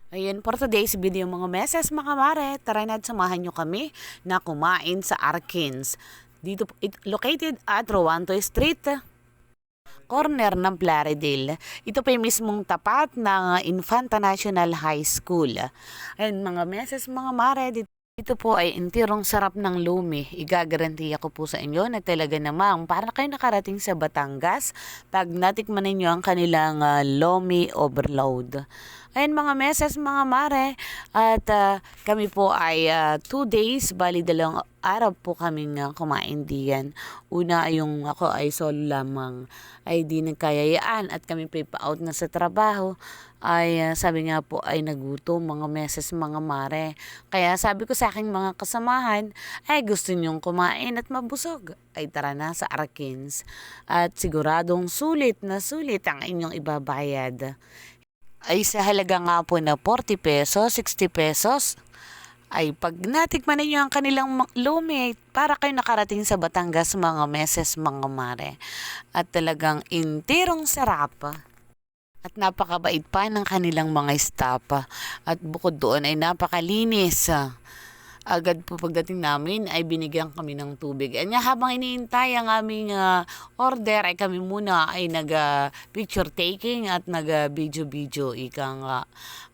Ayan, for today's video mga meses, mga mare, tara na at samahan nyo kami na kumain sa Arkins. Dito, located at Rowanto Street, corner ng Plaridel. Ito pa yung mismong tapat ng Infanta National High School. Ayan mga meses, mga mare, dito po ay intirong sarap ng lumi. Igagarantiya ko po sa inyo na talaga namang para kayo nakarating sa Batangas pag natikman ninyo ang kanilang lomi overload. Ayun mga meses, mga mare, at kami po ay 2 days, bali 2 araw po kaming kumain diyan. Una yung ako ay solo lamang, ay di nagkayayaan at kami pa-out na sa trabaho. Ay sabi nga po ay nagutom mga meses, mga mare. Kaya sabi ko sa aking mga kasamahan, ay gusto nyong kumain at mabusog, ay tara na sa Arkins. At siguradong sulit na sulit ang inyong ibabayad. Ay sa halaga nga po na 40 pesos, 60 pesos, ay pag natikman ninyo ang kanilang lumi, para kayo nakarating sa Batangas mga meses, mga mare. At talagang intirong sarap. At napakabait pa ng kanilang mga staff. At bukod doon ay napakalinis. Agad po pagdating namin ay binigyan kami ng tubig. Anya habang iniintay ang aming order ay kami muna ay nag-picture taking at nag-video-video ika nga.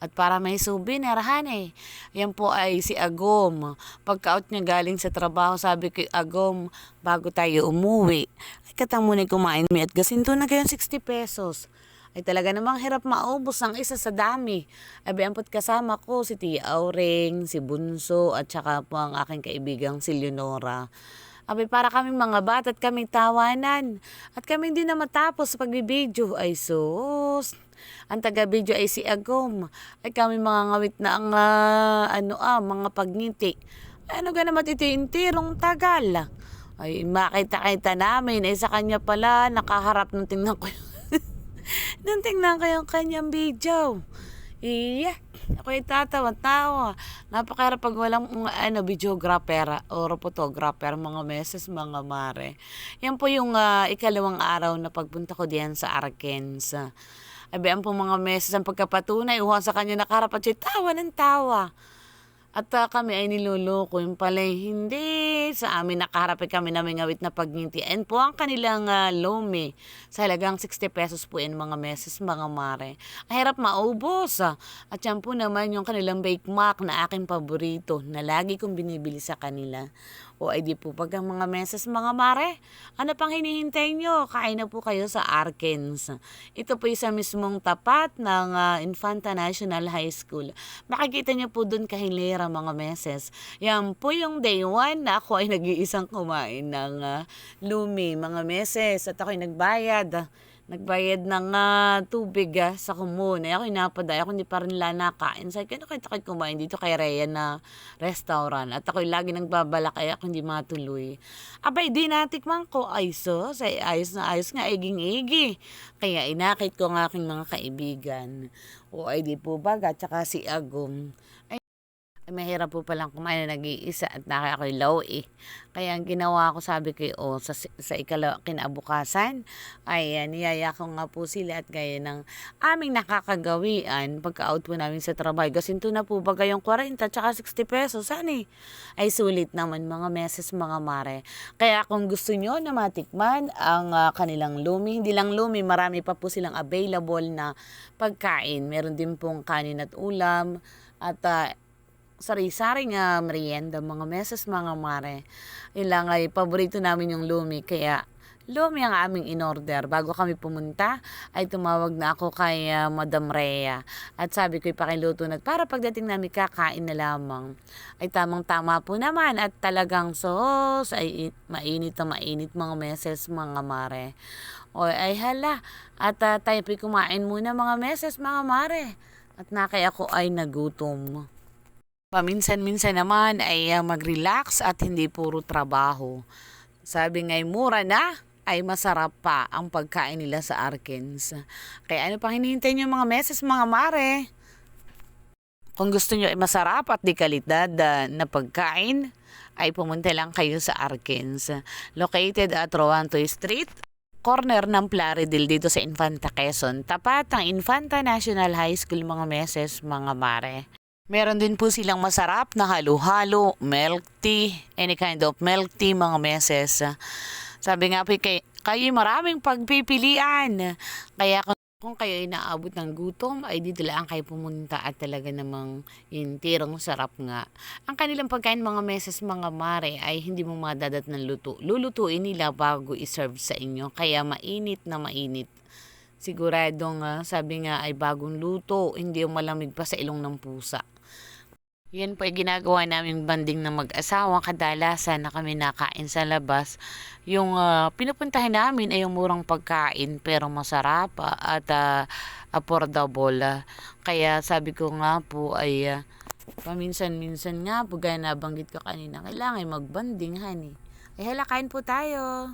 At para may souvenir, eh. Yan po ay si Agom. Pagka-out niya galing sa trabaho, sabi ko, Agom, bago tayo umuwi, ay katang muna kumain mi at gasinto na kayo 60 pesos. Ay talaga namang hirap maubos ang isa sa dami. Abi ampot kasama ko si Tia Auring, si Bunso at saka po ang aking kaibigang si Leonora. Abi para kaming mga bata at kaming tawanan. At kami hindi na matapos sa pagbibideo. Ay sus. Ang taga-video ay si Agom. Ay kami mga ngawit na ang mga pagngiti. Ano ga naman ito yung tirong tagal. Ay makita-kita namin. Ay sa kanya pala nakaharap ng tingnan ko nang tingnan ko yung kanyang video. Iya, ako'y tatawa-tawa. Napakahirap pag walang videographer o photographer, mga meses, mga mare. Yan po yung ikalawang araw na pagpunta ko diyan sa Arkens. Abihan po mga meses ang pagkapatunay. Uwan sa kanya nakaharap at siya tawa ng tawa. At kami ay niloloko. Yung pala hindi. Sa amin nakaharapin kami namin ngawit na pagnintian po ang kanilang lomi. Sa halagang 60 pesos po yan mga meses, mga mare. Ang hirap maubos. At yan po naman yung kanilang bake mac na aking paborito na lagi kong binibili sa kanila. O ay di po pag ang mga meses, mga mare, ano pang hinihintay nyo? Kain na po kayo sa Arkens. Ito po isa mismong tapat ng Infanta National High School. Makikita nyo po dun kahilera mga meses. Yan po yung day 1 na ako ay nag-iisang kumain ng lumi mga meses. At ako ay nagbayad. Nagbayad ng tubig sa Kumon. Ako inapaday. Ako hindi pa rin nakain. Sabi ko, kita kayo kumain dito kay Rhea na restaurant. At ako lagi nagbabalak kaya ako hindi matuloy. Abay, di natikman ko. Ay sus, ay ayos na ayos nga, iging-igi. Kaya inakit ko ng aking mga kaibigan. O ay di po baga, tsaka si Agum. Ay, mahirap po palang kumain na nag-iisa at nakakailaw Kaya ang ginawa ko, sabi ko, sa kinabukasan, ay niyaya ko nga po sila at gaya ng aming nakakagawian pagka-out po namin sa trabaho. Gasinto na po baga yung 40 tsaka 60 pesos. Ay sulit naman mga meses, mga mare. Kaya kung gusto nyo na matikman ang kanilang lumi, hindi lang lumi, marami pa po silang available na pagkain. Meron din pong kanin at ulam at sari-saring merienda mga meses, mga mare. Ilang ay paborito namin yung lumi kaya lumi ang aming in-order. Bago kami pumunta ay tumawag na ako kay Madam Rhea at sabi ko ipakiluto na para pagdating namin kakain na lamang. Ay tamang-tama po naman at talagang sos ay mainit na mainit mga meses, mga mare. O ay hala at tayo po'y kumain muna mga meses, mga mare. At nakaya ako ay nagutom. Paminsan-minsan naman ay mag-relax at hindi puro trabaho. Sabi nga'y mura na, ay masarap pa ang pagkain nila sa Arkens. Kaya ano pang hinihintay nyo mga meses, mga mare? Kung gusto nyo ay masarap at di kalidad na pagkain, ay pumunta lang kayo sa Arkens. Located at Rowanto Street, corner ng Plaridel dito sa Infanta Quezon. Tapat ang Infanta National High School mga meses, mga mare. Meron din po silang masarap na halo-halo, milk tea, any kind of milk tea mga meses. Sabi nga po kayo maraming pagpipilian. Kaya kung kayo ay naabot ng gutom, ay dito lang kayo pumunta at talaga namang yung tirang sarap nga. Ang kanilang pagkain mga meses, mga mare, ay hindi mo madadat ng luto. Lulutuin nila bago iserve sa inyo. Kaya mainit na mainit. Siguradong sabi nga ay bagong luto, hindi yung malamig pa sa ilong ng pusa. Yan po ay ginagawa naming banding ng mag-asawa. Kadalasan na kami nakain sa labas. Yung pinupuntahan namin ay yung murang pagkain pero masarap at affordable. Kaya sabi ko nga po ay paminsan-minsan nga po gaya nabanggit ko kanina, kailangan magbanding honey. Ay hala, kain po tayo.